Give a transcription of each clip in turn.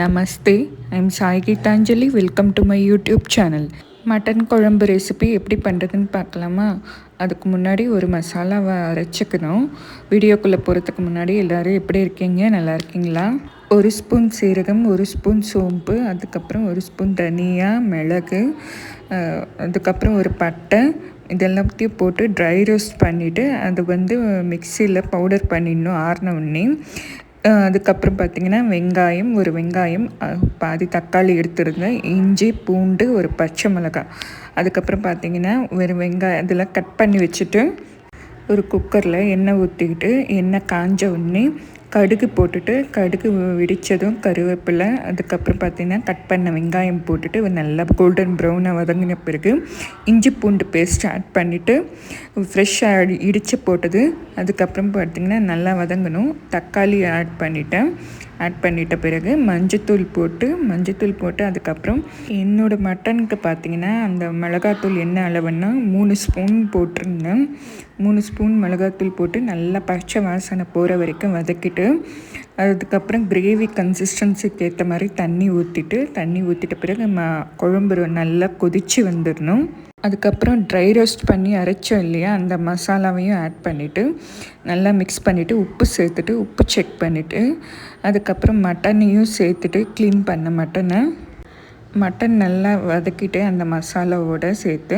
Namaste, I'm Sai Geethanjali. Welcome to my YouTube channel. Mutton kuzhambu recipe எப்படி பண்ணுறதுன்னு பார்க்கலாமா? அதுக்கு முன்னாடி ஒரு மசாலாவை அரைச்சிக்கணும். வீடியோக்குள்ளே போகிறதுக்கு முன்னாடி எல்லோரும் எப்படி இருக்கீங்க? நல்லா இருக்கீங்களா? ஒரு ஸ்பூன் சீரகம், ஒரு ஸ்பூன் சோம்பு, அதுக்கப்புறம் ஒரு ஸ்பூன் தனியா, மிளகு, அதுக்கப்புறம் ஒரு பட்டை, இதெல்லாத்தையும் போட்டு ட்ரை ரோஸ்ட் பண்ணிவிட்டு அது மிக்சியில் பவுடர் பண்ணிடணும் ஆறின உடனே. அதுக்கப்புறம் பார்த்திங்கன்னா ஒரு வெங்காயம், பாதி தக்காளி எடுத்துருங்க, இஞ்சி, பூண்டு, ஒரு பச்சை மிளகாய், அதுக்கப்புறம் பார்த்திங்கன்னா ஒரு வெங்காயம் இதெல்லாம் கட் பண்ணி வச்சுட்டு ஒரு குக்கரில் எண்ணெய் ஊற்றிக்கிட்டு எண்ணெய் காஞ்ச உடனே கடுகு போட்டுட்டு, கடுகு வெடித்ததும் கருவேப்பிலை, அதுக்கப்புறம் பார்த்திங்கன்னா கட் பண்ண வெங்காயம் போட்டுட்டு நல்லா கோல்டன் ப்ரௌனாக வதங்கின பிறகு இஞ்சி பூண்டு பேஸ்ட் ஆட் பண்ணிவிட்டு ஃப்ரெஷ்ஷாக இடித்து போட்டது, அதுக்கப்புறம் பார்த்திங்கன்னா நல்லா வதங்கணும். தக்காளி ஆட் பண்ணிட்ட பிறகு மஞ்சத்தூள் போட்டு அதுக்கப்புறம் என்னோடய மட்டனுக்கு பார்த்திங்கன்னா அந்த மிளகாத்தூள் என்ன அளவுன்னா 3 ஸ்பூன் போட்டிருந்தேன். 3 ஸ்பூன் மிளகாத்தூள் போட்டு நல்லா பச்சை வாசனை போகிற வரைக்கும் வதக்கிட்டு, அதுக்கப்புறம் கிரேவி கன்சிஸ்டன்சிக்கு ஏற்ற மாதிரி தண்ணி ஊற்றிட்ட பிறகு குழம்பு நல்லா கொதித்து வந்துடணும். அதுக்கப்புறம் ட்ரை ரோஸ்ட் பண்ணி அரைச்சோம் இல்லையா, அந்த மசாலாவையும் ஆட் பண்ணிவிட்டு நல்லா மிக்ஸ் பண்ணிவிட்டு உப்பு செக் பண்ணிவிட்டு அதுக்கப்புறம் மட்டனையும் சேர்த்துட்டு க்ளீன் பண்ண மட்டன் நல்லா வதக்கிட்டு அந்த மசாலாவோடு சேர்த்து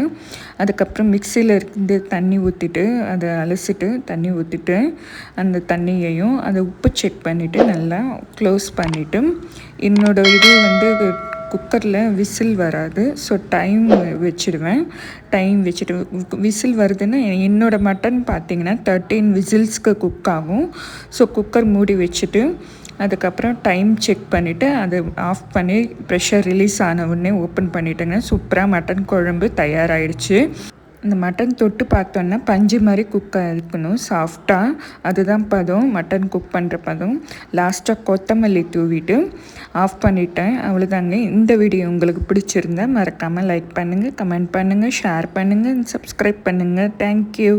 அதுக்கப்புறம் மிக்சியில் இருந்து தண்ணி ஊற்றிட்டு அதை அலசிட்டு தண்ணி ஊற்றிட்டு அந்த தண்ணியையும் அதை உப்பு செக் பண்ணிவிட்டு நல்லா க்ளோஸ் பண்ணிவிட்டு குக்கரில் விசில் வராது. ஸோ டைம் வச்சுட்டு விசில் வருதுன்னா என்னோடய மட்டன் பார்த்திங்கன்னா 13 விசில்ஸ்க்கு குக் ஆகும். ஸோ குக்கர் மூடி வச்சுட்டு அதுக்கப்புறம் டைம் செக் பண்ணிவிட்டு அதை ஆஃப் பண்ணி ப்ரெஷர் ரிலீஸ் ஆன உடனே ஓப்பன் பண்ணிட்டேங்கன்னா சூப்பராக மட்டன் குழம்பு தயாராகிடுச்சு. இந்த மட்டன் தொட்டு பார்த்தோன்னா பஞ்சு மாதிரி குக்காக இருக்கணும், சாஃப்டாக. அதுதான் பதம், மட்டன் குக் பண்ணுற பதம். லாஸ்ட்டாக கொத்தமல்லி தூவிட்டு ஆஃப் பண்ணிட்டேன். அவ்வளோதாங்க. இந்த வீடியோ உங்களுக்கு பிடிச்சிருந்தா மறக்காமல் லைக் பண்ணுங்கள், கமெண்ட் பண்ணுங்கள், ஷேர் பண்ணுங்கள், சப்ஸ்கிரைப் பண்ணுங்கள். தேங்க்யூ.